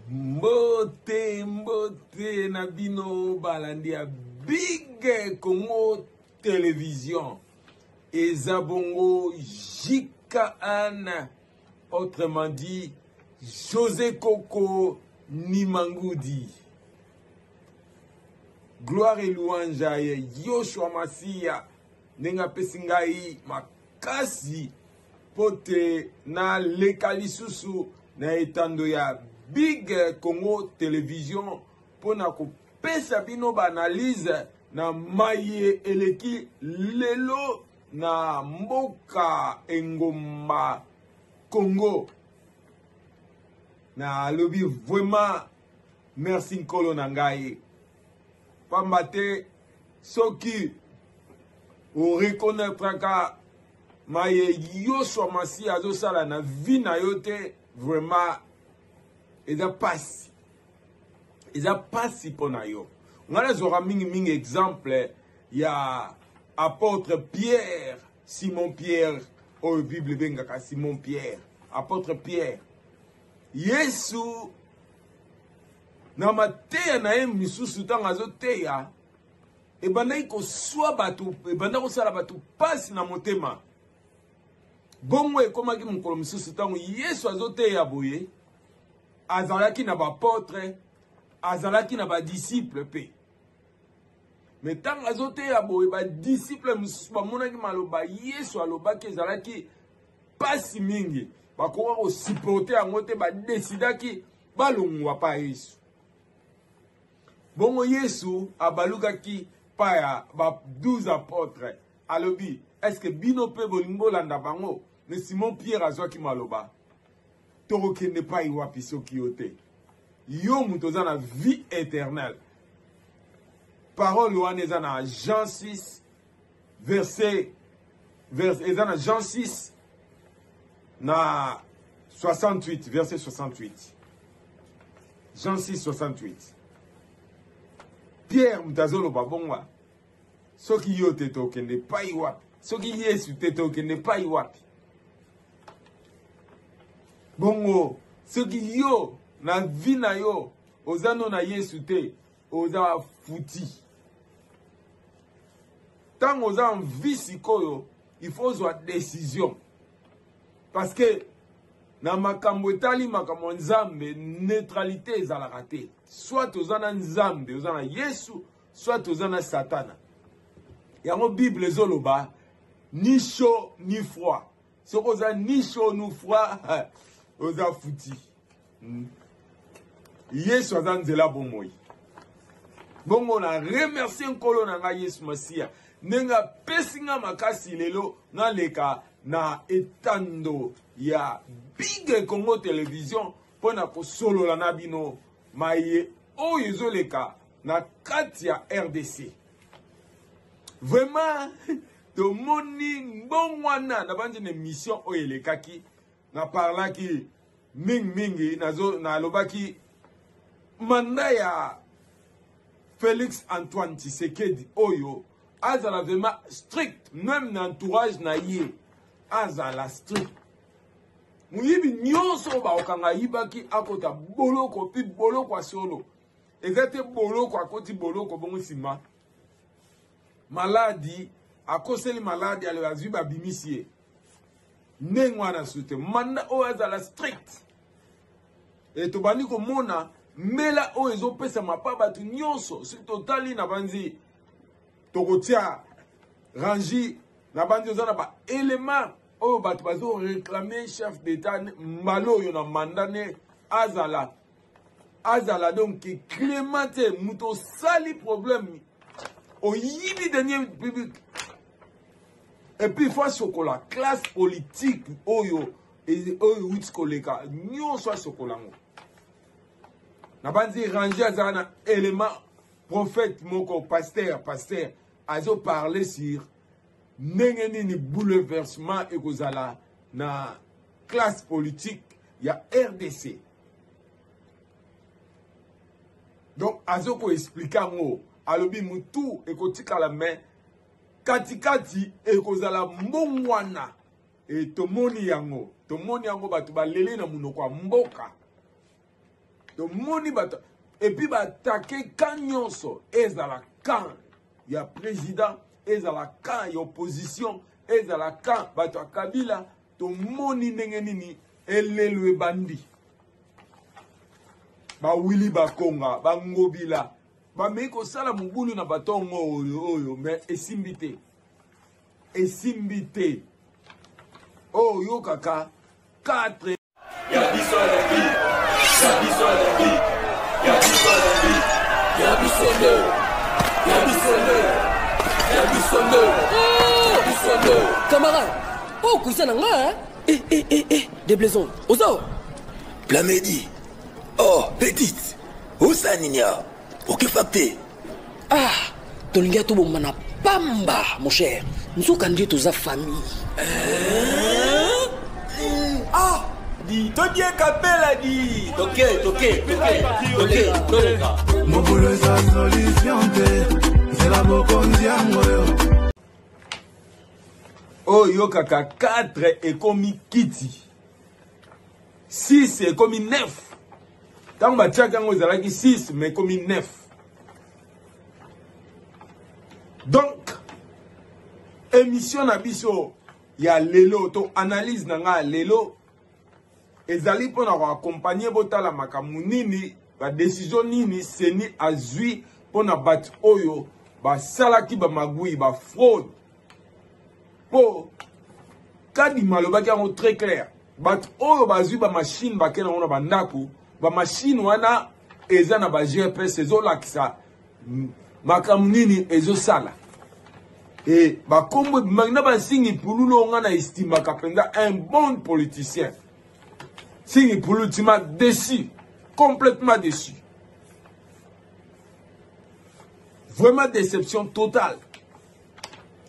Mbote mbote na bino balandi ya Big Congo Télévision. Eza bongo Jika Anne, autrement dit José Koko Nimangudi. Gloire et louange à Yoshua Masia nenga pesingai makasi pote na lekali susu na etando ya Big Congo Télévision pona ko pesa bino ba analyse na maye eleki lelo na mboka engomba Congo. Na lobi vraiment merci nkolo na ngai. Pambate soki o reconnaître ka maye Yoshua Masi azo sala na vie na yote vraiment eza pasi. Eza pasi pona yo. Ngala zora mingi exemple ya apôtre Pierre, Simon Pierre, au Bible bengaka Simon Pierre, apôtre Pierre. Yesu na mateya na ye misusu tanga azoteya ebandaki koswa bato ebandaki kosala bato pasi na motema bongo ekomaki mokolo misusu ntango Yesu azoteya boye azalaki na bapotre azalaki na badisiple mpe me ntango azoteya boye badisiple misusu bamonaki maloba Yesu alobaki ezalaki pasi mingi bakoka kosipote yango te badesidaki balongwa pa Yesu. Bongo Yesu abalukaki pa ya ba 12 apôtres alobi est-ce que bino pe bolingo landa bango mais Simon Pierre azwaki maloba tokokende pa iwapi soki yo te yo mutu oza na vie éternelle. Parole wana eza na Jean 6 verset eza na Jean 6 na 68 verset 68. Jean 6 68. Pierre mutazolo babongwa soki yo te tokende pai wapi soki Yesu te tokende pai wapi bongo soki yo na vie na yo ozano na Yesu te oza futi tango oza en vie sikoyo il faut zwa décision parce que na makambo etali makambo nzambe neutralité ezalaka te soit ozana nzambe ozana Yesu soit ozana satana yango Bible ezoloba ni chaud ni froid soko oza ni chaud ni froid oza futi Yesu aza nzela bomoi bongo na remercier nkolo na nga Yesu Masia nenga pesinga makasi lelo na leka na etando ya Big Congo Télévision pona ko solo la nabino maye o ezoleka na kati ya RDC. Vraiment to moni mbongwana na bandi ne mission o elekaki na parlaki mingi na lobaki manda ya Félix Antoine Tshisekedi oyo azala vraiment strict même na entourage na ye azala strict. Muyibi nyonso ba okanga yibaki akota boloko pi boloko solo. Ezate boloko akoti boloko bongo sima. Maladi akoseli maladi ale azwi ba bimisie. Nengwa na sute manda o azala strict. Et to bani ko mona mela o ezopesa mapaba tu nyonso si totali na banzi tokotia rangi na banzi ozana ba élément oh bat bazo réclamer chef d'état malo yo na mandane azala donc Clémenté muto sali problème au yibi dernier public et puis face au la classe politique oyo wits koleka nyon soit sokolango na banzi ranger azana élément prophète moko pasteur azo parler sur nengeni ni bouleversement ekozala na classe politique ya RDC. Donc azoko expliquer ngo alobi mutu ekotika la main katikati ekozala mbongwana et tomoni yango batu balele na munoko mboka to moni bato et puis ba attaquer quand nyonso ezala quand il y a président ezala quand il y a opposition ezala quand bato Kabila to moni ndenge nini elelwe bandi ba Willy Bakonga ba Ngobila ba meko sala mubulu na batongo oyo mais esimbité oh yo kaka 4 ya biso la vie ya biso la vie ya biso la vie ya biso le ya biso le ya biso le ya biso le camarade oh kusana nga des blaisons ozo Plamedi oh petite osaninya okifakte tolingia to bomana pamba mon cher nzuka ndi toza famille di todie kapela di toke Mobulu sa solution c'est la bokonzi yango yo. Oh yo kaka 4 et komi kiti 6 et komi 9 tant ba tchaka ngo zalaki 6 mais komi 9 donc émission na biso ya lelo to analyse na nga lelo ezali pona ko accompagner botala makamu nini ba décision nini seni azui pona bat oyo ba salaki ba magui ba fraude po kadi malobaki yango très clair bat oyo bazui ba machine bakena ona bandako ba machine wana eza na ba GPS ezolakisa makamu nini ezosala et ba kombo magna ba singi pululo nga na estima kapenza un bon politicien singi pululo tima déçu complètement déçu vraiment déception totale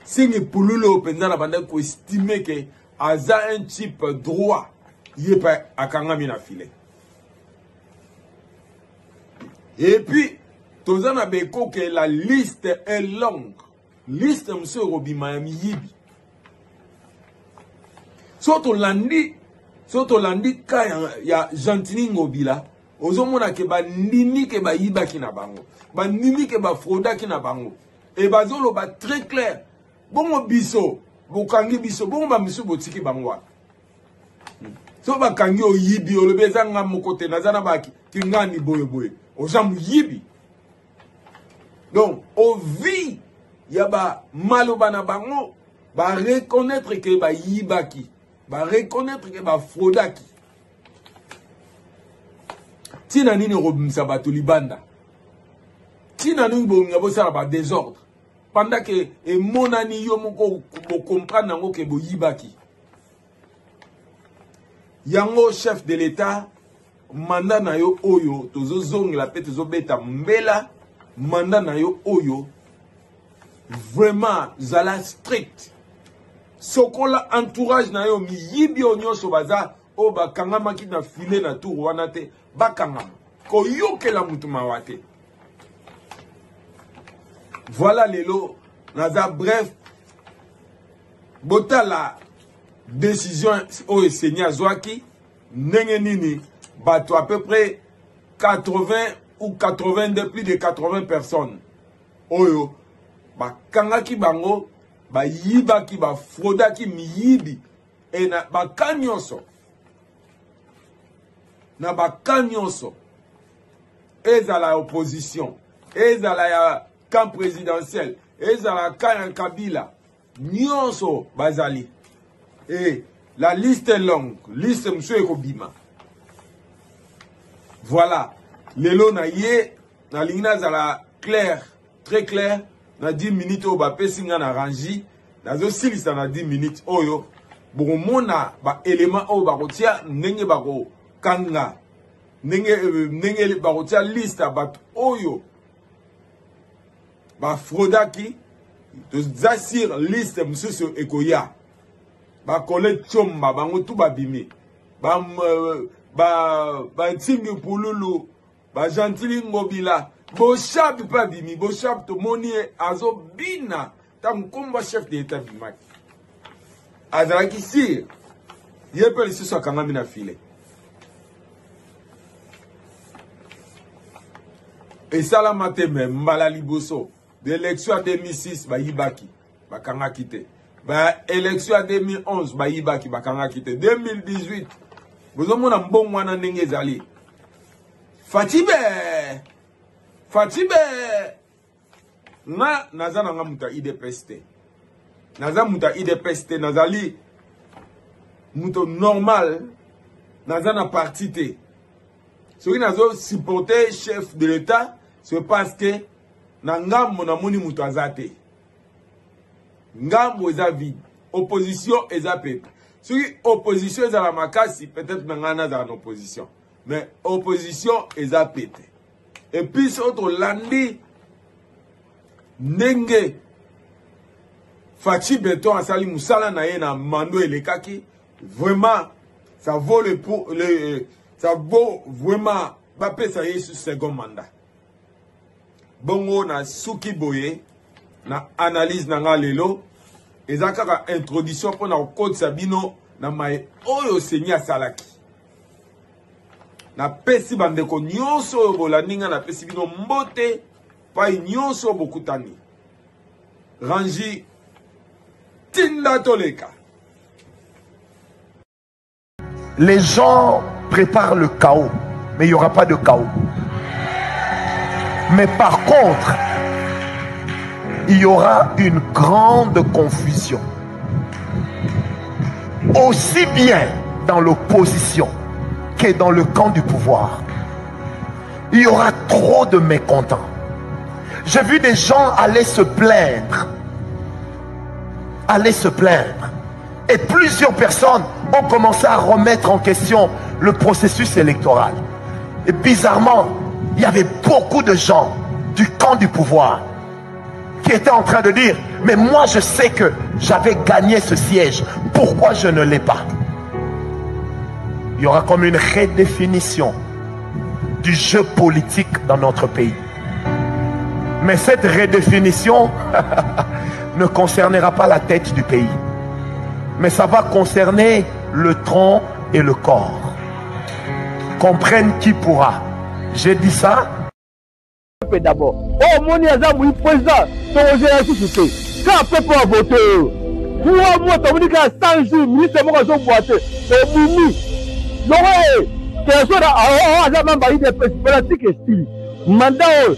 singi pululo penza na banda ko estimer que aza un type droit yepa akangami na filet et puis tozana beko que la liste est longue liste monsieur Robima Yibi soto landi ka ya Gentini Ngobila ozomona ke ba nini ke ba yibaki na bango ba nini ke ba fraudaki na bango et bazolo ba très clair bongo biso bokangi biso bongo ba monsieur botiki bango so ba kangi o yibi olobeza nga mokote nazana baki kingani boye ozamu yibi donc au vie yaba maloba na bango ba reconnaître que ba yibaki ba reconnaître que ba fraudaki tina nini robimsa bato libanda tina nini bonga bosala ba désordre pendant que e monani yo moko bo comprendre nango ke bo yibaki yango chef de l'état mandat na yo oyo tozo zongela pe tozo beta mbela mandat na yo oyo vraiment zala strict sokola entourage na yo mi yibi onyoso baza o bakangama ki na filet na tour wana te bakangama ko yokela mutu mawate voilà lelo naza bref botala décision o eseni azwaki ndenge nini bato à peu près 80 ou 82 plus de 80 personnes oyo bakangaki bango bayibaki bafrodaki miyibi e na baka nyonso ezala opposition ezala ya camp présidentiel ezala ka ya Kabila nyonso bazali et la liste est longue liste monsieur ekobima voilà lelo na ye na lingna zala clair très clair na 10 minutes oyo bapesi nga na rangi nazosilisa na 10 minutes oyo bokomona ba élément oyo bakotia ndenge bakokanga ndenge bakotia liste ya bato oyo bafrodaki toza sur liste mosusu ekoya bakole tshomba bango tu babimi bantingi pululu Gentini Ngobila boshab pa bimi boshab to moni azo bina tam komba chef d'état bimaki azalaki sir yepe lisusu akangami na file Et ça la maté même mbala liboso. De l'élection en 2006 ba yibaki bakanga kité. Ba élection en 2011 ba yibaki bakanga kité. 2018 vous avez un bon mois dans Zali. Fatibe na naza nanga muta IDPST. Naza muta IDPST nazali muto normal naza na parti te. Ce qui nazo supporter chef de l'État c'est parce que ngambo na moni muto azate. Ngambo eza vide. Opposition eza peuple. Si opposition est à la makasi, peut-être nangana dans opposition. Mais opposition est à péter. Et puis, c'est autre landi, nenge, Fachi Beton a sali Moussala na na mando et les kaki, vraiment, ça vaut ça vaut vraiment, bapé ça y est sur second mandat. Bongo na Suki Boye, na analyse nanga lelo, et ça a introduction pour na code Sabino, na mai oyo senya salaki. Na pesi bandeko nyonso bolaninga na pesi bino mbote pa nyonso bokutani. Rangi tinda toleka. Les gens préparent le chaos, mais il n'y aura pas de chaos. Mais par contre, il y aura une grande confusion. Aussi bien dans l'opposition que dans le camp du pouvoir. Il y aura trop de mécontents. J'ai vu des gens aller se plaindre. Et plusieurs personnes ont commencé à remettre en question le processus électoral. Et bizarrement, il y avait beaucoup de gens du camp du pouvoir qui étaient en train de dire, mais moi je sais que j'avais gagné ce siège, pourquoi je ne l'ai pas? Il y aura comme une redéfinition du jeu politique dans notre pays. Mais cette redéfinition ne concernera pas la tête du pays, mais ça va concerner le tronc et le corps. Comprenne qui pourra. J'ai dit ça d'abord. Oh, mon Yazam, président, ton général tout ce quand après pour voter, pour moi, tu me dis qu'à 100 jours, ministre, moi, je vais voter. C'est Boumi. Donc, quel soit la IDPS, politique et style. Mandat,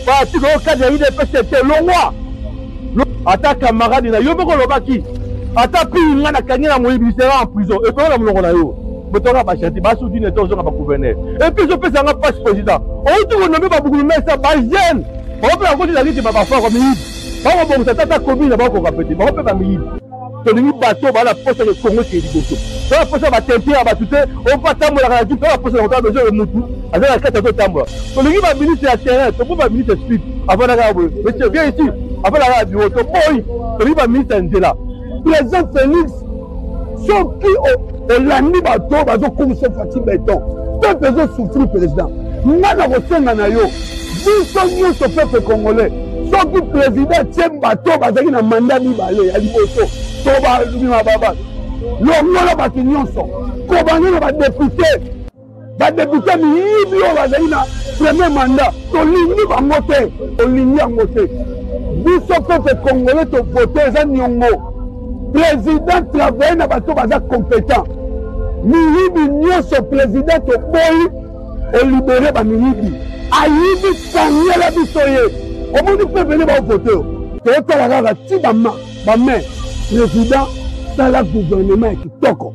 parti au cadre de l'IDPS, c'était le roi. Attaque camarade, il y a eu beaucoup de baki. Attaque, il y a un ministère en prison. Et puis, on a eu. Et puis je peux savoir pas président. On dit qu'on ne peut pas beaucoup de ça par jeune. On peut avoir des gens qui comme il. On peut ça tata commune là-bas qu'on répète. On peut pas me dire. Tony bateau va la poste de Congo qui est dit. Ça la poste va tenter à battre. On va tambour la radio. La poste va besoin de mutu. Avec la carte de tambour. Tony va ministre à terrain. Tony va ministre speed. Avant la radio. Monsieur viens ici. Avant la radio. Tony va ministre Ndela. Président Félix. Ceux qui ont l'année bateau, ils ont commencé à faire béton. Peu besoin de souffrir, président. Nous avons reçu un ayo. Nous sommes sur le peuple congolais. Ceux qui président tient bateau, ils ont un mandat de balai. Il y a des Toba, l'homme n'a pas de nyonso. Kobani n'a député. Les députés, ils ont un premier mandat. Ils ont voté. Ils ont voté. Nous sommes le peuple congolais qui ont voté. Ils ont voté. Président travaille na bato baza compétent. Miyibi nyonso président to boyi et libérer ba miyibi. Ayibi sangela bisoye. Omoni peut venir ba voter. To tala kaka ti ba main président sala gouvernement kitoko.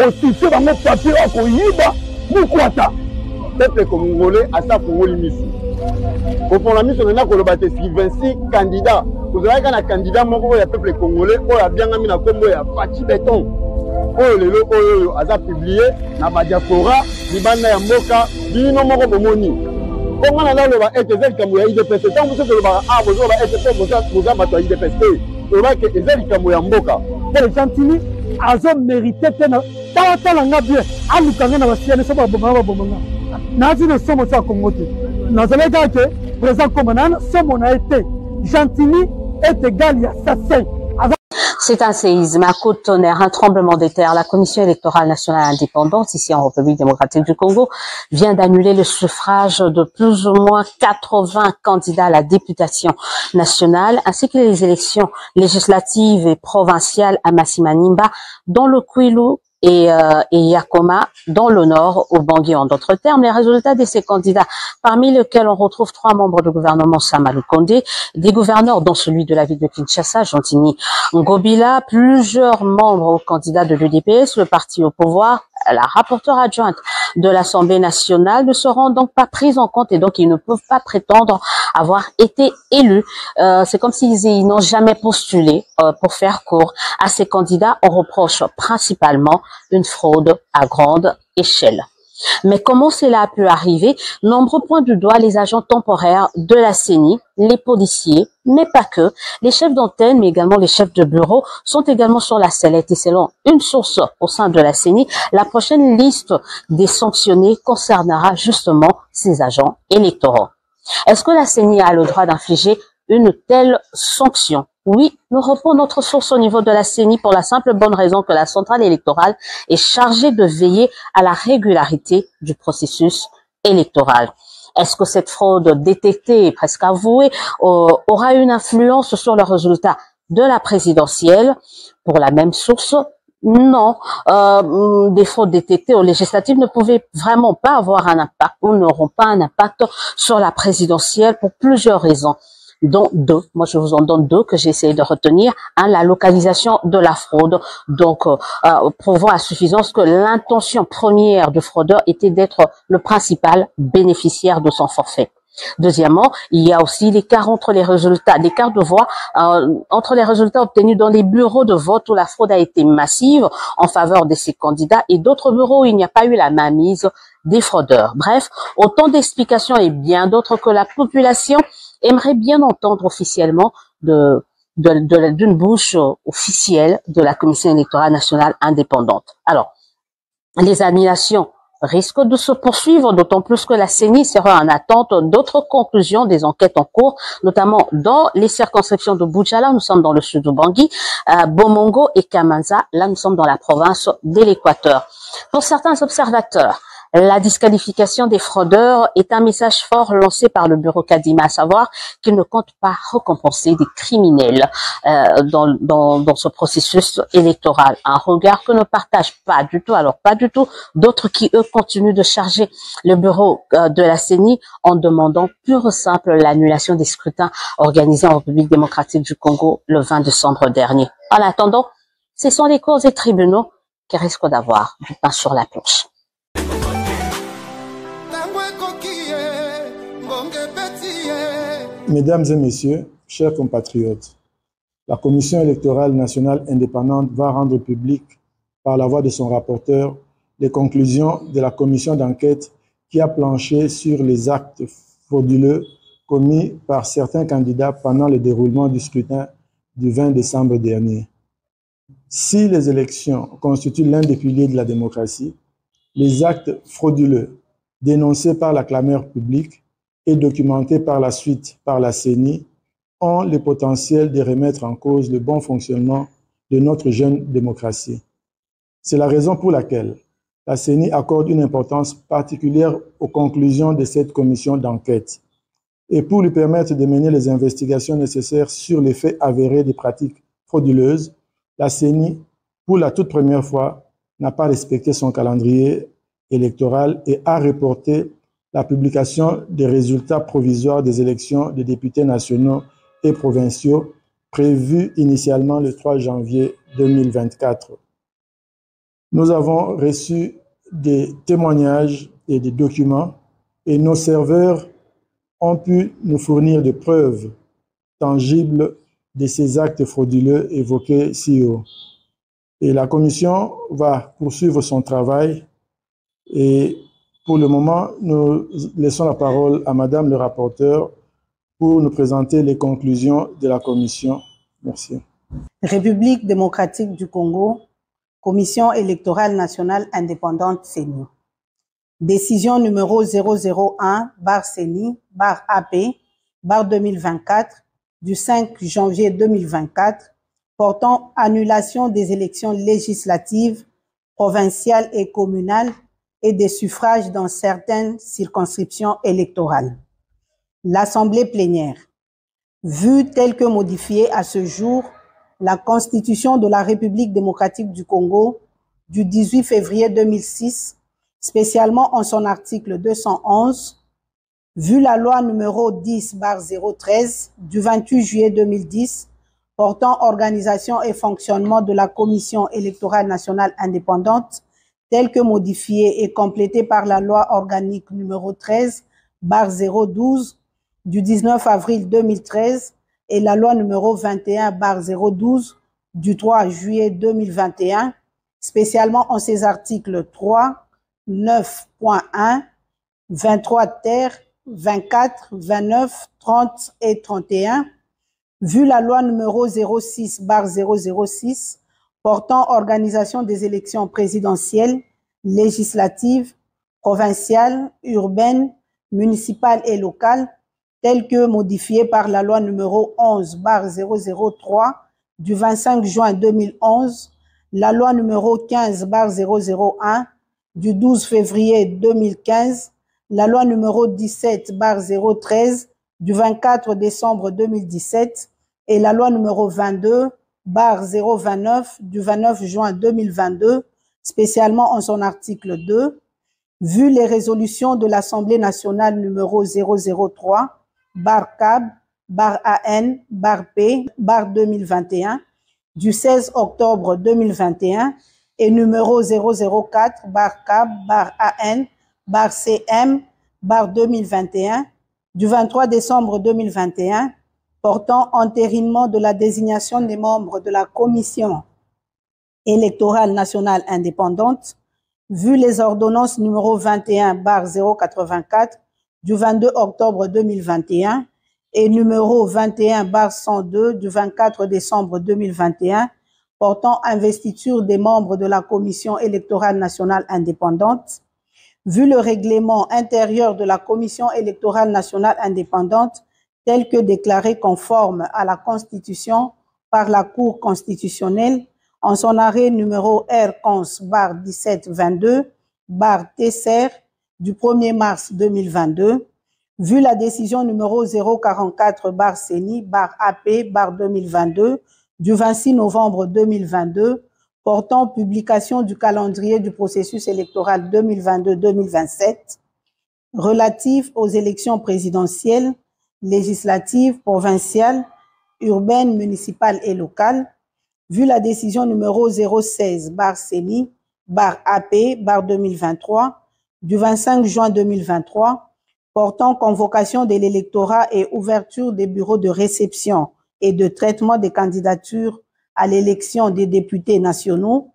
Aussi se bango papier ko yiba mukwata. Peuple congolais asa Congolais misi. Au fond la mission na ko lobate 26 candidats. Vous avez un candidat moko ya peuple congolais o ya bien ngami na kombo ya Fachi Beton. Oyo lelo oyo aza publié na ba diaspora libanda ya mboka bino moko bomoni. Kongo na lalo ba ezel kambo ya IDPS. Tant vous savez ba a bozo ba ezel boza bato ya IDPS. O ba ke ezel kambo ya mboka. Les gentils azo mérité tena. Tala nga bien. Alukanga na basiane so ba bomanga. Nazi ne somo sa Congote. Nazalega ke présent comme nana somo na été. Gentili est égal à assassin. C'est un séisme, un coup de tonnerre, un tremblement de terre. La Commission électorale nationale indépendante, ici en République démocratique du Congo, vient d'annuler le suffrage de plus ou moins 80 candidats à la députation nationale, ainsi que les élections législatives et provinciales à Massimanimba, dans le Kwilu et Yakoma, dans le nord, au Bangui en d'autres termes. Les résultats de ces candidats, parmi lesquels on retrouve 3 membres du gouvernement Sama Lukonde, des gouverneurs dont celui de la ville de Kinshasa, Gentini Ngobila, plusieurs membres candidats de l'UDPS, le parti au pouvoir, la rapporteure adjointe de l'Assemblée nationale ne seront donc pas pris en compte et donc ils ne peuvent pas prétendre avoir été élus. C'est comme s'ils n'ont jamais postulé. Pour faire court à ces candidats, on reproche principalement une fraude à grande échelle. Mais comment cela a pu arriver? Nombreux pointent du doigt les agents temporaires de la CENI, les policiers, mais pas que. Les chefs d'antenne, mais également les chefs de bureau sont également sur la sellette. Et selon une source au sein de la CENI, la prochaine liste des sanctionnés concernera justement ces agents électoraux. Est-ce que la CENI a le droit d'infliger une telle sanction? Oui, nous reprenons notre source au niveau de la CENI pour la simple bonne raison que la centrale électorale est chargée de veiller à la régularité du processus électoral. Est-ce que cette fraude détectée et presque avouée aura une influence sur le résultat de la présidentielle? Pour la même source, non. Des fraudes détectées aux législatives ne pouvaient vraiment pas avoir un impact ou n'auront pas un impact sur la présidentielle pour plusieurs raisons. Dont 2, moi je vous en donne 2 que j'ai essayé de retenir. Un, la localisation de la fraude, donc prouvant à suffisance que l'intention première du fraudeur était d'être le principal bénéficiaire de son forfait. Deuxièmement, il y a aussi l'écart entre les résultats, l'écart de voix entre les résultats obtenus dans les bureaux de vote où la fraude a été massive en faveur de ces candidats et d'autres bureaux où il n'y a pas eu la mainmise des fraudeurs. Bref, autant d'explications et bien d'autres que la population aimerait bien entendre officiellement d'une bouche officielle de la Commission électorale nationale indépendante. Alors, les annulations risquent de se poursuivre, d'autant plus que la CENI sera en attente d'autres conclusions des enquêtes en cours, notamment dans les circonscriptions de Boudjala, nous sommes dans le sud du Bangui, Bomongo et Kamanza, là nous sommes dans la province de l'Équateur. Pour certains observateurs, la disqualification des fraudeurs est un message fort lancé par le bureau Kadima, à savoir qu'il ne compte pas récompenser des criminels dans ce processus électoral. Un regard que ne partagent pas du tout, alors pas du tout, d'autres qui, eux, continuent de charger le bureau de la CENI en demandant pure et simple l'annulation des scrutins organisés en République démocratique du Congo le 20 décembre dernier. En attendant, ce sont les cours et tribunaux qui risquent d'avoir du pain sur la planche. Mesdames et messieurs, chers compatriotes, la Commission électorale nationale indépendante va rendre public, par la voix de son rapporteur, les conclusions de la commission d'enquête qui a planché sur les actes frauduleux commis par certains candidats pendant le déroulement du scrutin du 20 décembre dernier. Si les élections constituent l'un des piliers de la démocratie, les actes frauduleux dénoncés par la clameur publique et documentés par la suite par la CENI ont le potentiel de remettre en cause le bon fonctionnement de notre jeune démocratie. C'est la raison pour laquelle la CENI accorde une importance particulière aux conclusions de cette commission d'enquête. Et pour lui permettre de mener les investigations nécessaires sur les faits avérés des pratiques frauduleuses, la CENI, pour la toute première fois, n'a pas respecté son calendrier électoral et a reporté la publication des résultats provisoires des élections des députés nationaux et provinciaux prévues initialement le 3 janvier 2024. Nous avons reçu des témoignages et des documents et nos serveurs ont pu nous fournir des preuves tangibles de ces actes frauduleux évoqués si haut. Et la commission va poursuivre son travail et pour le moment, nous laissons la parole à Madame le rapporteur pour nous présenter les conclusions de la commission. Merci. République démocratique du Congo, Commission électorale nationale indépendante CENI. Décision numéro 001/CENI/AP/2024 du 5 janvier 2024 portant annulation des élections législatives, provinciales et communales et des suffrages dans certaines circonscriptions électorales. L'Assemblée plénière, vue telle que modifiée à ce jour, la Constitution de la République démocratique du Congo du 18 février 2006, spécialement en son article 211, vu la loi numéro 10/013 du 28 juillet 2010 portant organisation et fonctionnement de la Commission électorale nationale indépendante, telle que modifiée et complétée par la loi organique numéro 13/012 du 19 avril 2013 et la loi numéro 21/012 du 3 juillet 2021, spécialement en ses articles 3, 9.1, 23 ter, 24, 29, 30 et 31, vu la loi numéro 06/006 portant organisation des élections présidentielles, législatives, provinciales, urbaines, municipales et locales, telle que modifiée par la loi numéro 11/003 du 25 juin 2011, la loi numéro 15/001 du 12 février 2015, la loi numéro 17/013 du 24 décembre 2017 et la loi numéro 22/029 du 29 juin 2022, spécialement en son article 2, vu les résolutions de l'Assemblée nationale numéro 003/CAB/AN/P/2021 du 16 octobre 2021 et numéro 004/CAB/AN/CM/2021 du 23 décembre 2021 portant entérinement de la désignation des membres de la Commission électorale nationale indépendante, vu les ordonnances numéro 21/084 du 22 octobre 2021 et numéro 21/102 du 24 décembre 2021 portant investiture des membres de la Commission électorale nationale indépendante, vu le règlement intérieur de la Commission électorale nationale indépendante tel que déclaré conforme à la Constitution par la Cour constitutionnelle en son arrêt numéro R11/1722/TCR du 1er mars 2022, vu la décision numéro 044/CENI/AP/2022 du 26 novembre 2022 portant publication du calendrier du processus électoral 2022-2027 relatif aux élections présidentielles, législatives, provinciales, urbaines, municipales et locales, vu la décision numéro 016/CENI/AP/2023 du 25 juin 2023 portant convocation de l'électorat et ouverture des bureaux de réception et de traitement des candidatures à l'élection des députés nationaux,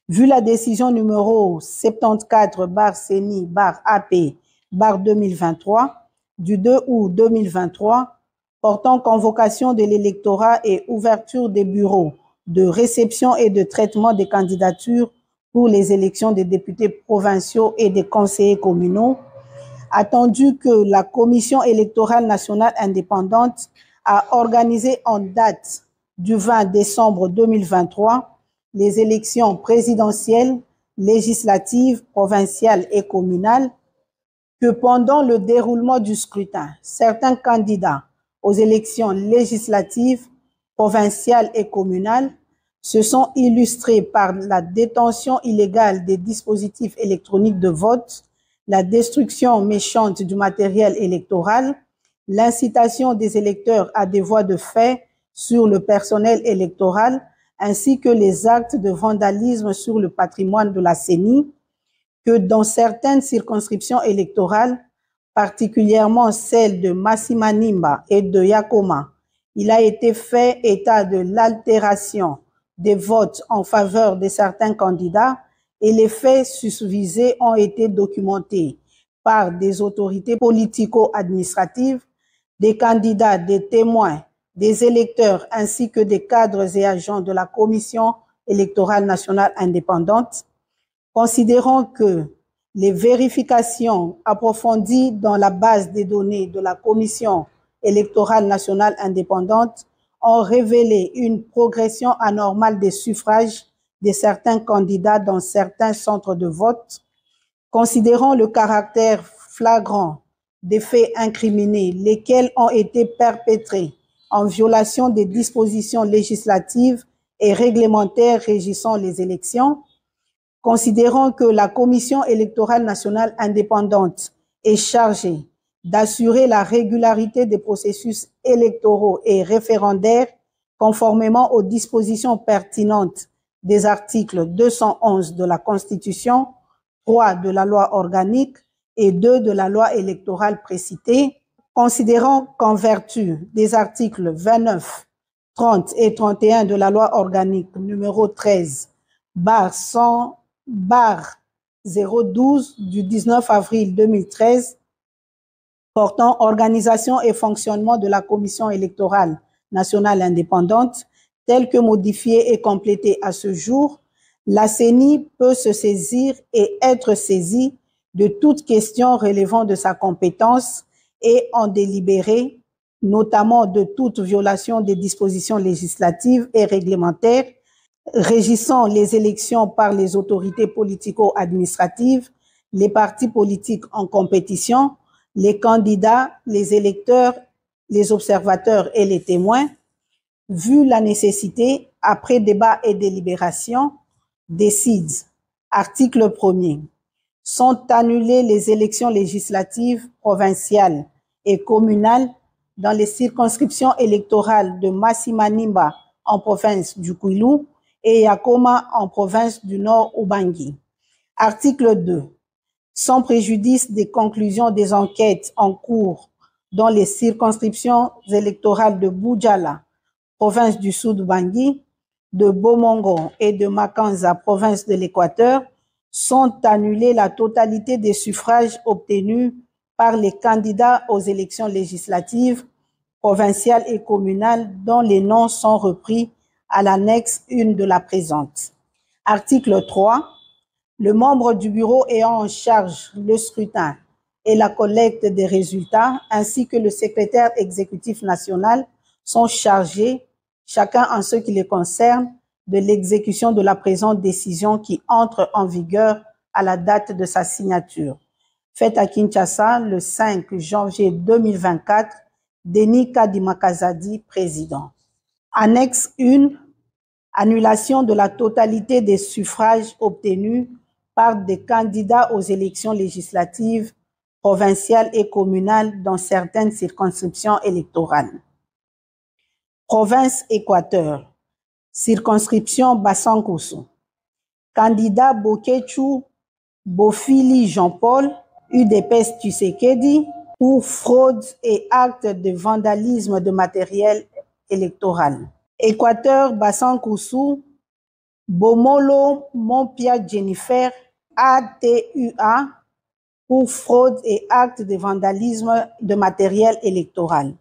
vu la décision numéro 74/CENI/AP/2023 du 2 août 2023 portant convocation de l'électorat et ouverture des bureaux de réception et de traitement des candidatures pour les élections des députés provinciaux et des conseillers communaux, attendu que la Commission électorale nationale indépendante a organisé en date du 20 décembre 2023 les élections présidentielles, législatives, provinciales et communales, que pendant le déroulement du scrutin, certains candidats aux élections législatives, provinciales et communales se sont illustrés par la détention illégale des dispositifs électroniques de vote, la destruction méchante du matériel électoral, l'incitation des électeurs à des voies de fait sur le personnel électoral, ainsi que les actes de vandalisme sur le patrimoine de la CENI, que dans certaines circonscriptions électorales, particulièrement celles de Massimanimba et de Yakoma, il a été fait état de l'altération des votes en faveur de certains candidats et les faits susvisés ont été documentés par des autorités politico-administratives, des candidats, des témoins, des électeurs ainsi que des cadres et agents de la Commission électorale nationale indépendante, considérant que les vérifications approfondies dans la base des données de la Commission électorale nationale indépendante ont révélé une progression anormale des suffrages de certains candidats dans certains centres de vote. Considérant le caractère flagrant des faits incriminés, lesquels ont été perpétrés en violation des dispositions législatives et réglementaires régissant les élections, considérant que la Commission électorale nationale indépendante est chargée d'assurer la régularité des processus électoraux et référendaires conformément aux dispositions pertinentes des articles 211 de la Constitution, 3 de la loi organique et 2 de la loi électorale précitée, considérant qu'en vertu des articles 29, 30 et 31 de la loi organique numéro 13/012 du 19 avril 2013 portant organisation et fonctionnement de la Commission électorale nationale indépendante, telle que modifiée et complétée à ce jour, la CENI peut se saisir et être saisie de toute question relevant de sa compétence et en délibérer, notamment de toute violation des dispositions législatives et réglementaires régissant les élections par les autorités politico-administratives, les partis politiques en compétition, les candidats, les électeurs, les observateurs et les témoins, vu la nécessité, après débat et délibération, décide, article 1er, sont annulées les élections législatives provinciales et communales dans les circonscriptions électorales de Massimanimba en province du Kwilu et Yakoma en province du Nord Ubangi. Article 2. Sans préjudice des conclusions des enquêtes en cours dans les circonscriptions électorales de Boudjala, province du Sud Ubangi, de Bomongo et de Makanza, province de l'Équateur, sont annulés la totalité des suffrages obtenus par les candidats aux élections législatives, provinciales et communales dont les noms sont repris à l'annexe 1 de la présente. Article 3. Le membre du bureau ayant en charge le scrutin et la collecte des résultats, ainsi que le secrétaire exécutif national, sont chargés, chacun en ce qui les concerne, de l'exécution de la présente décision qui entre en vigueur à la date de sa signature. Faite à Kinshasa le 5 janvier 2024, Denis Kadimakazadi, président. Annexe 1. Annulation de la totalité des suffrages obtenus par des candidats aux élections législatives, provinciales et communales dans certaines circonscriptions électorales. Province Équateur. Circonscription Bassankosso. Candidat Bokechu Bofili Jean-Paul, UDPS Tshisekedi, pour fraude et actes de vandalisme de matériel électoral. Équateur Bassankosso, Bomolo Mompia Jennifer, ATUA, pour fraude et actes de vandalisme de matériel électoral.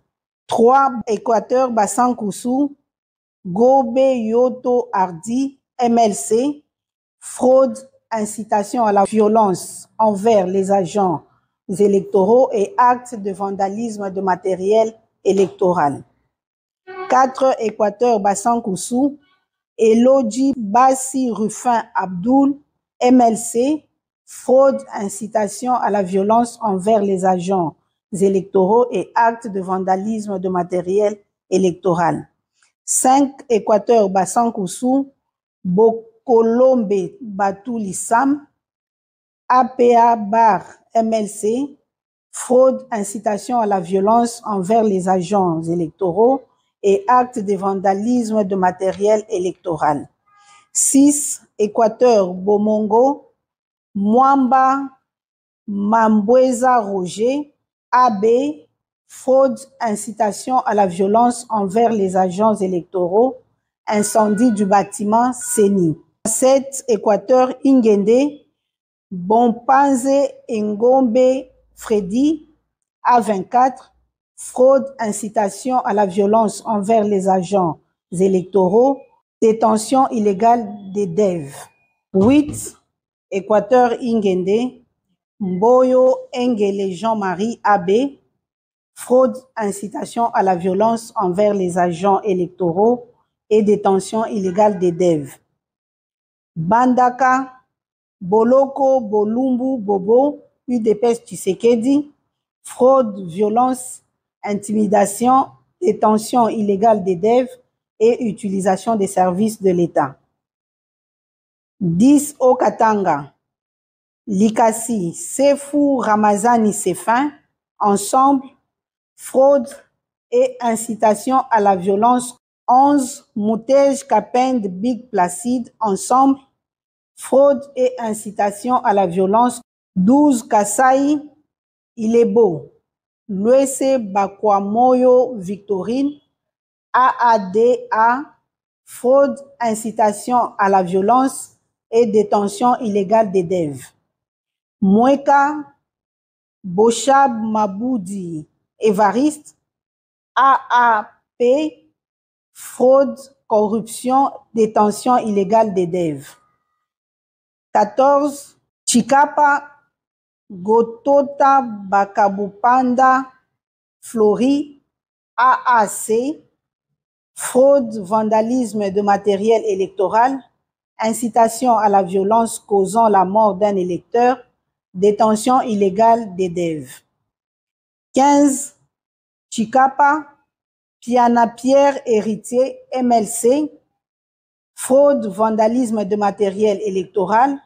3. Équateur Bassankosso, Gobe Yoto Hardy, MLC, fraude, incitation à la violence envers les agents électoraux et actes de vandalisme de matériel électoral. 4. Équateur Bassankosso, Elodji Bassi Rufin Abdoul, MLC, fraude, incitation à la violence envers les agents électoraux et actes de vandalisme de matériel électoral. 5. Équateur Bassankosso, Bokolombe Batouli Sam, APA Bar MLC, fraude, incitation à la violence envers les agents électoraux et actes de vandalisme de matériel électoral. 6. Équateur Bomongo, Mwamba Mambweza Roger, AB, fraude, incitation à la violence envers les agents électoraux, incendie du bâtiment CENI. 7. Équateur Ingende, Bompanze Ngombe Freddy, A24, fraude, incitation à la violence envers les agents électoraux, détention illégale des DEV. 8. Équateur Ingende, Mboyo Engele Jean-Marie AB, fraude, incitation à la violence envers les agents électoraux et détention illégale des DEV. Bandaka, Boloko, Bolumbu, Bobo, UDPS Tshisekedi, fraude, violence, intimidation, détention illégale des DEV et utilisation des services de l'État. 10 au Katanga, Likasi, Sefou, Ramazani, Sefin, ensemble, fraude et incitation à la violence. 11 Moutej, Kapend, Big Placide, ensemble, fraude et incitation à la violence. 12 Kasai, Ilebo, Luese, Bakwamoyo, Victorine, AADA, fraude, incitation à la violence et détention illégale des DEV. Mweka, Boshab Maboudi, Évariste, AAP, fraude, corruption, détention illégale des DEV. 14. Chikapa, Gotota, Bakabupanda, Flori, AAC, fraude, vandalisme de matériel électoral, incitation à la violence causant la mort d'un électeur, détention illégale des DEV. 15. Chikapa, Piana Pierre Héritier, MLC, fraude, vandalisme de matériel électoral,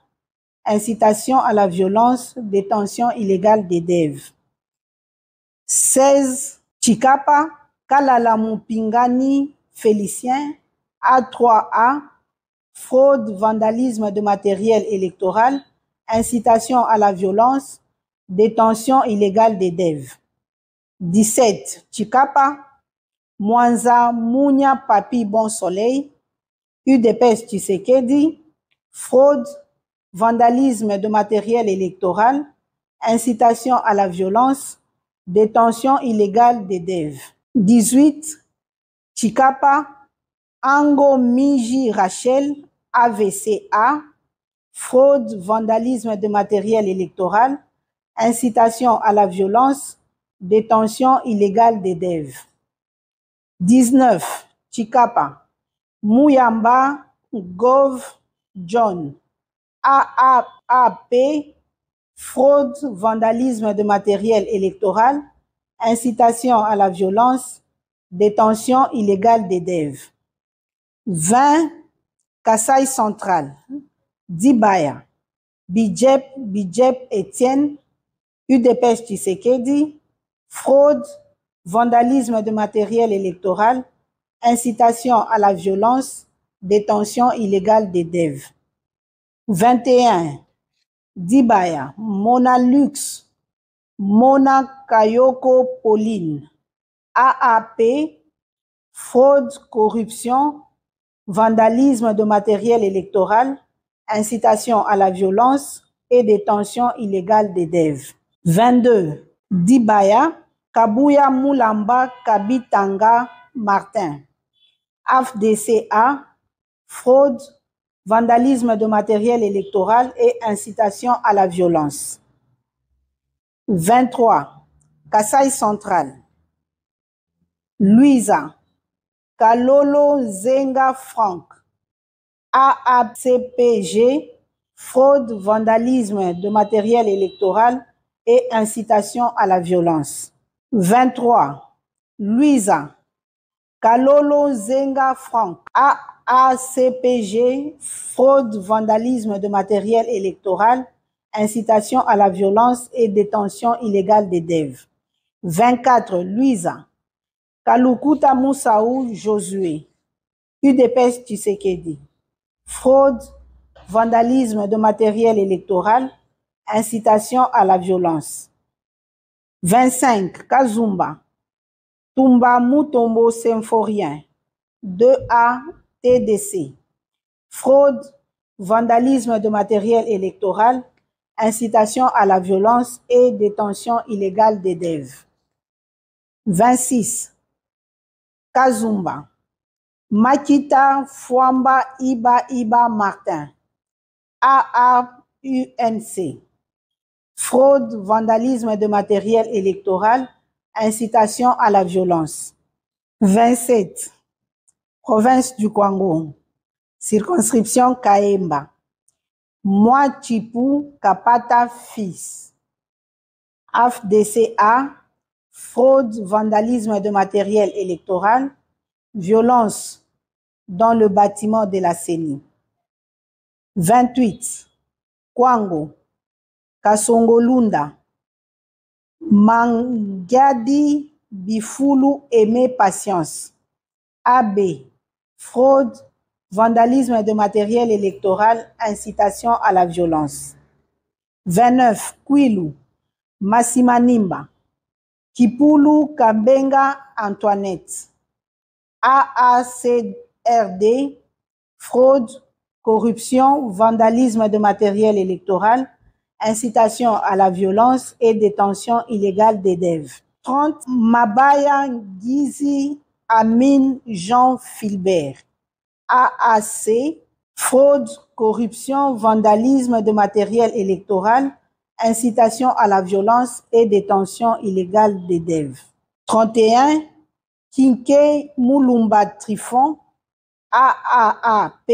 incitation à la violence, détention illégale des DEV. 16. Chikapa, Kalala Mupingani Félicien, A3A, fraude, vandalisme de matériel électoral, incitation à la violence, détention illégale des DEV. 17. Chikapa, Mwanza Mounia Papi Bon Soleil, UDPS Tshisekedi, fraude, vandalisme de matériel électoral, incitation à la violence, détention illégale des DEV. 18. Chikapa, Ango Miji Rachel, AVCA, fraude, vandalisme de matériel électoral, incitation à la violence, détention illégale des DEV. 19. Chikapa, Mouyamba Gov John, AAP, fraude, vandalisme de matériel électoral, incitation à la violence, détention illégale des DEV. 20. Kasaï Central, Dibaya, Bidjep Etienne, UDPS Tshisekedi, fraude, vandalisme de matériel électoral, incitation à la violence, détention illégale des DEV. 21. Dibaya, Mona Lux, Mona Kayoko Pauline, AAP, fraude, corruption, vandalisme de matériel électoral, incitation à la violence et détention illégale des DEV. 22. Dibaya, Kabuya Moulamba Kabitanga Martin, AFDCA, fraude, vandalisme de matériel électoral et incitation à la violence. 23. Kasaï Central, Louisa, Kalolo Zenga Franck, AACPG, fraude, vandalisme de matériel électoral et incitation à la violence. 23. Louisa, Kalolo Zenga Franck, AACPG, fraude, vandalisme de matériel électoral, incitation à la violence et détention illégale des DEV. 24. Louisa, Kalukuta Moussaou Josué, UDPS Tshisekedi, fraude, vandalisme de matériel électoral, incitation à la violence. 25. Kazumba, Tumba Mutombo Symphorien, 2A TDC, fraude, vandalisme de matériel électoral, incitation à la violence et détention illégale des DEV. 26. Kazumba, Makita Fwamba Iba Martin, AAUNC, fraude, vandalisme de matériel électoral, incitation à la violence. 27. Province du Kwango, circonscription Kaemba. Moi Chipou Kapata fils. AFDCA, fraude, vandalisme de matériel électoral, violence dans le bâtiment de la CENI. 28. Kwango, Kasongolunda, Mangiadi Bifulu Aimé Patience. AB, fraude, vandalisme de matériel électoral, incitation à la violence. 29. Kwilu, Massimanimba, Kipulu Kambenga Antoinette. AACRD, fraude, corruption, vandalisme de matériel électoral, incitation à la violence et détention illégale des DEV. 30. Mabaya Gizi Amin Jean Filbert. AAC, fraude, corruption, vandalisme de matériel électoral, incitation à la violence et détention illégale des DEV. 31. Kinke Moulumba Trifon. AAAP,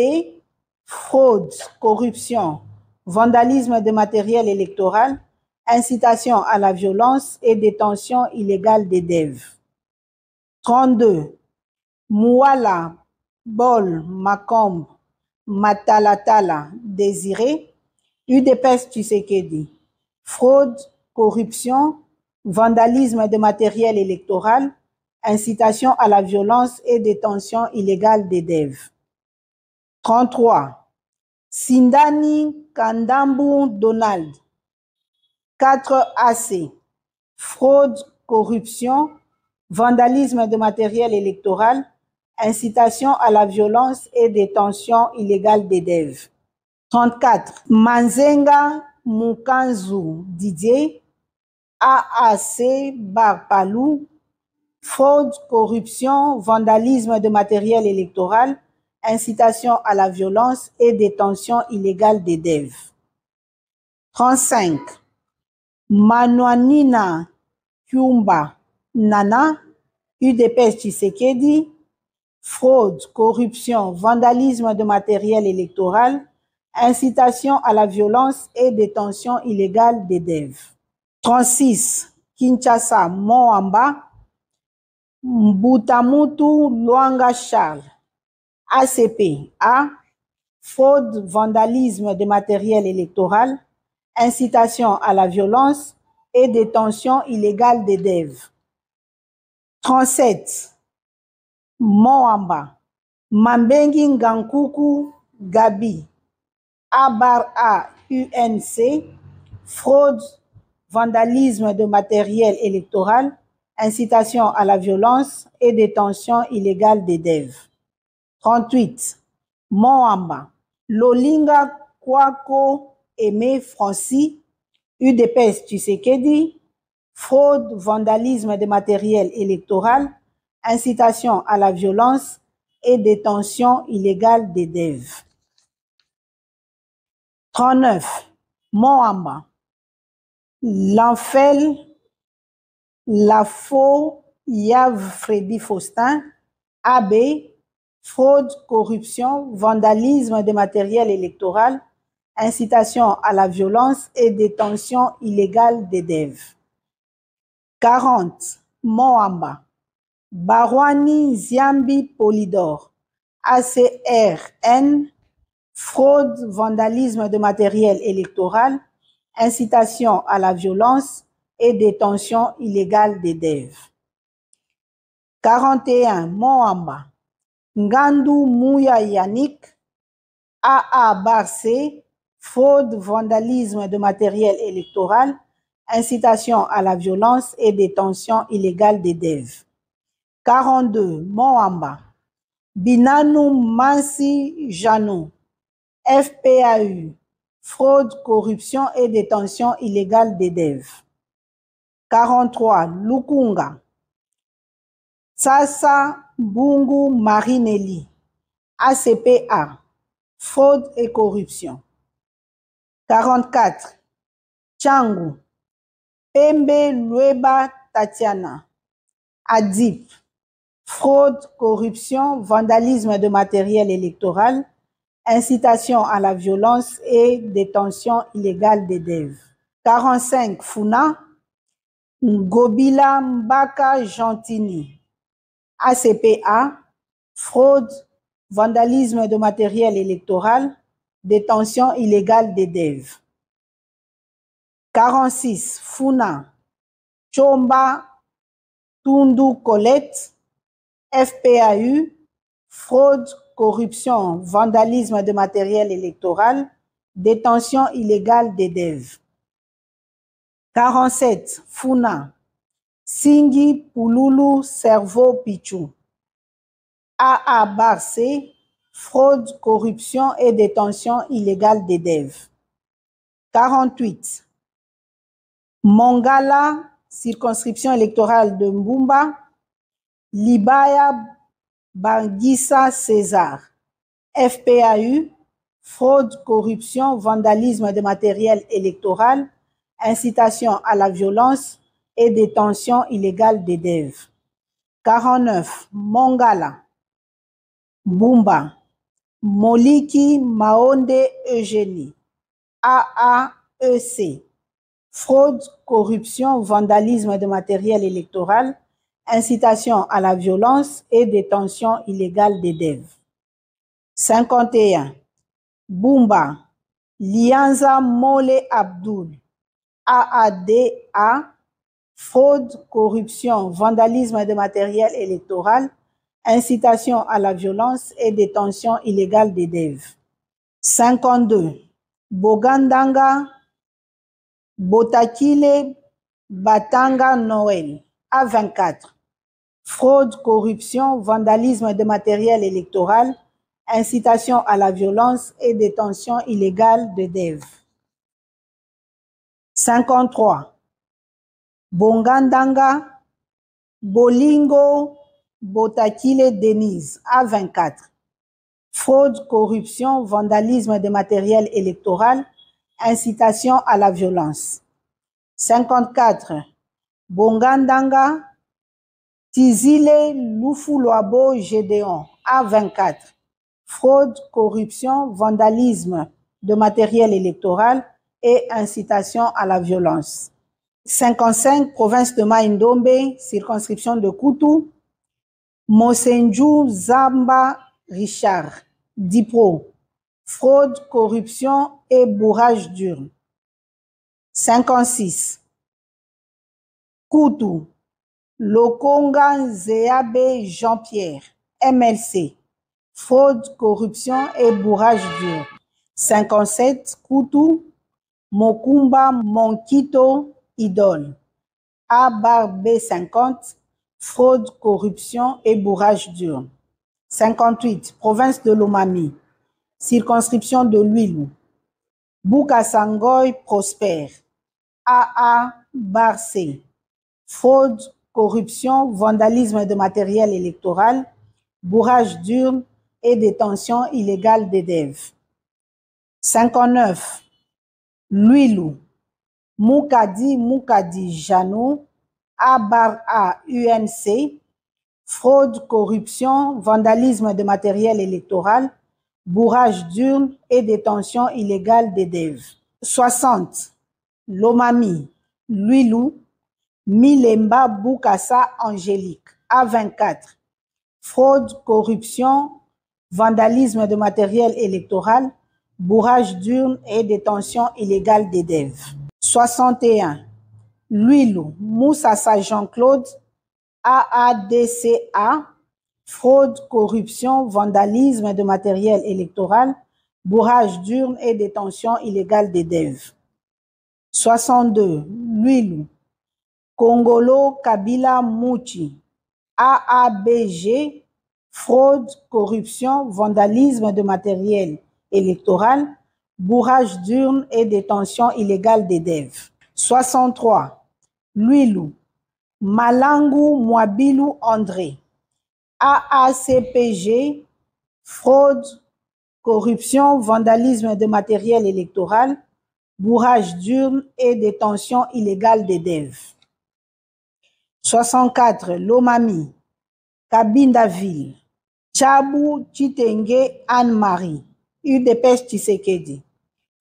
fraude, corruption, vandalisme de matériel électoral, incitation à la violence et détention illégale des DEV. 32. Mouala Bol Makombe Matalatala Désiré, UDPS Tshisekedi, fraude, corruption, vandalisme de matériel électoral, incitation à la violence et détention illégale des DEV. 33. Sindani Kandambu Donald, 4AC, fraude, corruption, vandalisme de matériel électoral, incitation à la violence et détention illégale des DEV. 34. Manzenga Mukanzu Didier, AAC Barpalou, fraude, corruption, vandalisme de matériel électoral, incitation à la violence et détention illégale des DEV. 35. Manouanina Kyumba Nana, UDPS Tshisekedi, fraude, corruption, vandalisme de matériel électoral, incitation à la violence et détention illégale des DEV. 36. Kinshasa Moamba, Mbutamutu Luanga Charles, ACP A, fraude, vandalisme de matériel électoral, incitation à la violence et détention illégale des DEV. 37. Moamba, Mambengi Ngankuku Gabi, Abar A UNC, fraude, vandalisme de matériel électoral, incitation à la violence et détention illégale des DEV. 38. Moamba, Lolinga Kwako Aimé Francis, UDPS Tshisekedi, fraude, vandalisme de matériel électoral, incitation à la violence et détention illégale des DEV. 39. Moamba, L'Enfel Lafo Yav Freddy Faustin, AB, fraude, corruption, vandalisme de matériel électoral, incitation à la violence et détention illégale des DEV. 40. Moamba, Barwani Ziambi Polydor, ACRN, fraude, vandalisme de matériel électoral, incitation à la violence et détention illégale des DEV. 41. Moamba, Ngandu Mouya Yannick, AA Barcé, fraude, vandalisme de matériel électoral, incitation à la violence et détention illégale des DEV. 42. Moamba, Binanou Mansi Janou, FPAU, fraude, corruption et détention illégale des DEV. 43. Lukunga, Sasa Bungu Marinelli, ACPA, fraude et corruption. 44. Tchangu, Pembe Lueba Tatiana, ADIP, fraude, corruption, vandalisme de matériel électoral, incitation à la violence et détention illégale des DEV. 45, Funa, Ngobila Mbaka Gentini, ACPA, fraude, vandalisme de matériel électoral, détention illégale des DEV. 46, Funa, Chomba Tundu Colette, FPAU, fraude, corruption, vandalisme de matériel électoral, détention illégale des DEV. 47, Funa, Singi Pululu Cerveau Pichou, AA Barce, fraude, corruption et détention illégale des DEV. 48, Mongala, circonscription électorale de Mbumba, Libaya Bangissa César, FPAU, fraude, corruption, vandalisme de matériel électoral, incitation à la violence et détention illégale des DEV. 49, Mongala, Mbumba, Moliki Maonde Eugénie, AAEC, fraude, corruption, vandalisme de matériel électoral, incitation à la violence et détention illégale des DEV. 51. Bumba, Lianza Mole Abdul, AADA, fraude, corruption, vandalisme de matériel électoral, incitation à la violence et détention illégale des DEV. 52. Bogandanga, Botakile Batanga Noël, A24, fraude, corruption, vandalisme de matériel électoral, incitation à la violence et détention illégale de DEV. 53. Bongandanga, Bolingo Botakile Denise, A24, fraude, corruption, vandalisme de matériel électoral, incitation à la violence. 54. Bongandanga, Tizile Lufuloabo Gédéon, A24, fraude, corruption, vandalisme de matériel électoral et incitation à la violence. 55, province de Maïndombe, circonscription de Koutou, Mosenju Zamba Richard, Dipro, fraude, corruption et bourrage d'urne. 56. Koutou, Lokonga Zéabe Jean-Pierre, MLC, fraude, corruption et bourrage d'urne. 57. Koutou, Mokumba Monkito Idole, A-B50, fraude, corruption et bourrage d'urne. 58. Province de Lomami, circonscription de Luilou, Boukasangoy Prosper, AA Barcé, fraude, corruption, vandalisme de matériel électoral, bourrage d'urne et détention illégale des DEV. 59. Luilou, Moukadi Janou, A-A UNC, fraude, corruption, vandalisme de matériel électoral, bourrage d'urne et détention illégale des DEV. 60. Lomami, Luilou, Milemba Boukassa Angélique, A24, fraude, corruption, vandalisme de matériel électoral, bourrage d'urne et détention illégale des DEV. 61. Luilou, Moussassa Jean-Claude, AADCA, fraude, corruption, vandalisme de matériel électoral, bourrage d'urne et détention illégale des DEV. 62. Luilou, Kongolo Kabila Mouchi, AABG, fraude, corruption, vandalisme de matériel électoral, bourrage d'urne et détention illégale des DEV. 63. Luilou, Malangu Mwabilou André, AACPG, fraude, corruption, vandalisme de matériel électoral, bourrage d'urne et détention illégale des DEV. 64, Lomami, Kabindaville, Tchabou Chitenge Anne-Marie, UDPS Tshisekedi.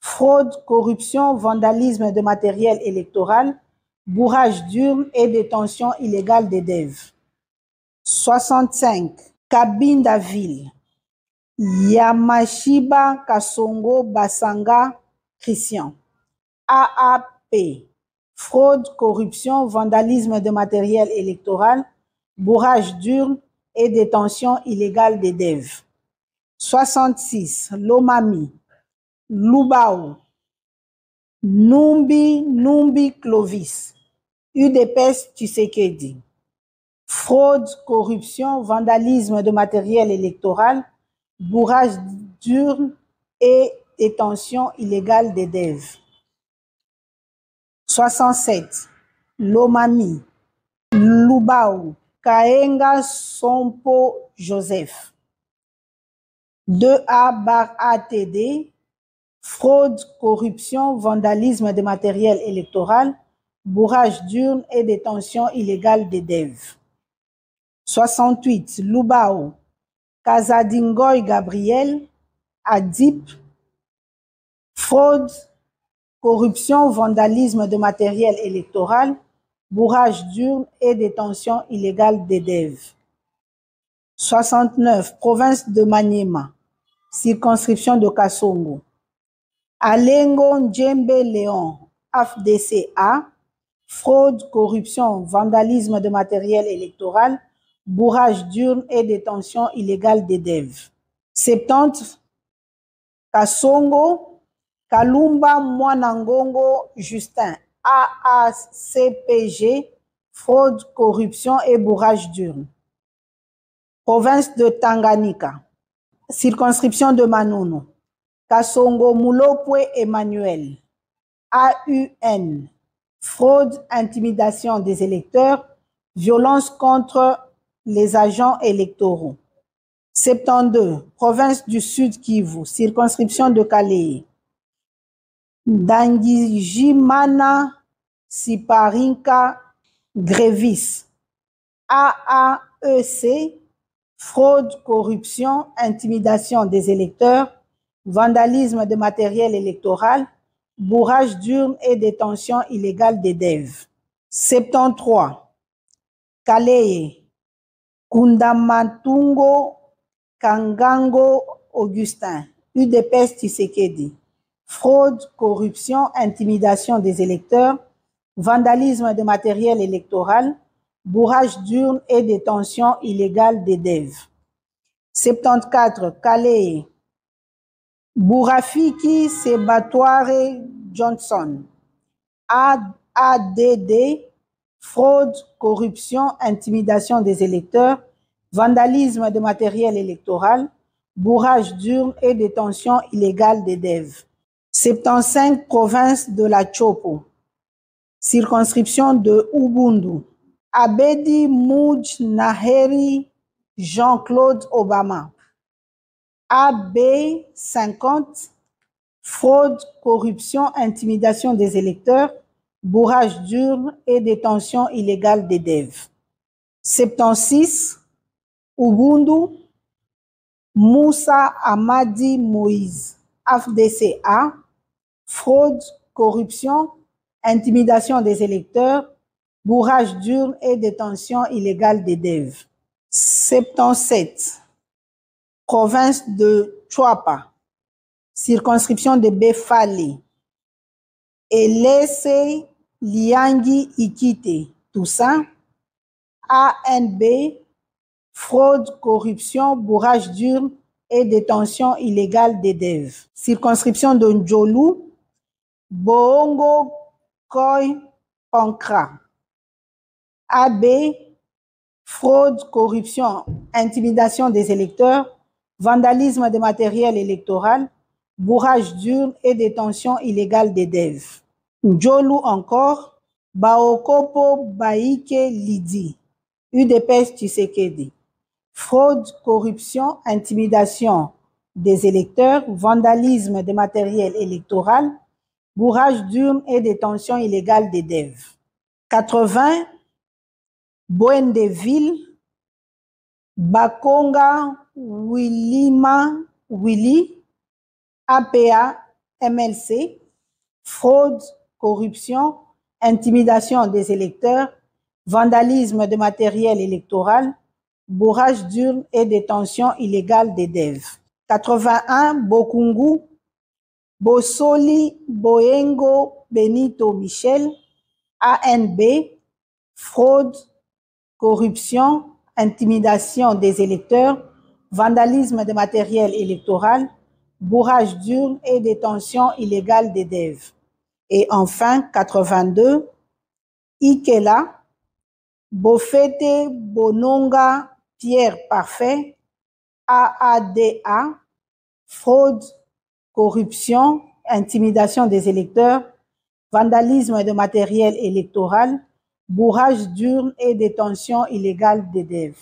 Fraude, corruption, vandalisme de matériel électoral, bourrage d'urnes et détention illégale des DEV. 65, Kabindaville, Yamashiba Kasongo Basanga Christian. AAP, fraude, corruption, vandalisme de matériel électoral, bourrage d'urnes et détention illégale des DEV. 66, Lomami, Lubao, Numbi Clovis, UDPS Tshisekedi. Fraude, corruption, vandalisme de matériel électoral, bourrage d'urnes et détention illégale des DEV. 67. Lomami, Lubao, Kaenga Sompo Joseph. 2A/ATD, fraude, corruption, vandalisme de matériel électoral, bourrage d'urnes et détention illégale des DEV. 68. Lubao, Kazadingoy Gabriel, Adip, fraude, corruption, vandalisme de matériel électoral, bourrage d'urnes et détention illégale des DEV. 69. Province de Maniema, circonscription de Kasongo. Alengo Ndjembe Léon, AFDCA, fraude, corruption, vandalisme de matériel électoral, bourrage d'urnes et détention illégale des DEV. 70. Kasongo, Kalumba Mwanangongo Justin, AACPG, fraude, corruption et bourrage d'urnes. Province de Tanganyika, circonscription de Manono. Kasongo Mulopwe Emmanuel, AUN, fraude, intimidation des électeurs, violence contre les agents électoraux. 72. Province du Sud Kivu, circonscription de Kalei. Dangijimana Siparinka Grévis, AAEC, fraude, corruption, intimidation des électeurs, vandalisme de matériel électoral, bourrage d'urnes et détention illégale des DEV. 73. Kaleye, Kundamatungo Kangango Augustin, UDPS Tshisekedi. Fraude, corruption, intimidation des électeurs, vandalisme de matériel électoral, bourrage d'urnes et détention illégale des DEV. 74. Kaleye, Bourafiki Sebatware Johnson, ADD, fraude, corruption, intimidation des électeurs, vandalisme de matériel électoral, bourrage d'urnes et détention illégale des DEV. 75. Province de la Chopo, circonscription de Ubundu. Abedi Mouj Naheri Jean-Claude Obama, AB 50, fraude, corruption, intimidation des électeurs, bourrage d'urnes et détention illégale des DEV. 76. Ubundu, Moussa Amadi Moïse, AFDCA, fraude, corruption, intimidation des électeurs, bourrage d'urnes et détention illégale des DEV. 77. Province de Chouapa, circonscription de Befali. Elese Liangi Ikite, Toussaint, ANB, fraude, corruption, bourrage d'urnes et détention illégale des DEV. Circonscription de Ndjolu, Boongo Koy Pankra. AB, fraude, corruption, intimidation des électeurs, vandalisme de matériel électoral, bourrage d'urnes et détention illégale des DEV. Ndjolu encore, Baokopo Baike Lidi, UDPS Tshisekedi. Fraude, corruption, intimidation des électeurs, vandalisme de matériel électoral, bourrage d'urnes et détention illégale des DEV. 80. Boendeville, Bakonga Willy, APA, MLC, fraude, corruption, intimidation des électeurs, vandalisme de matériel électoral, bourrage d'urnes et détention illégale des DEV. 81, Bokungu, Bosoli, Boyengo, Benito Michel, ANB, fraude, corruption, intimidation des électeurs, vandalisme de matériel électoral, bourrage d'urnes et détention illégale des DEV. Et enfin, 82, Ikela, Bofete Bononga Pierre Parfait, AADA, fraude, corruption, intimidation des électeurs, vandalisme de matériel électoral, bourrage d'urnes et détention illégale des DEV.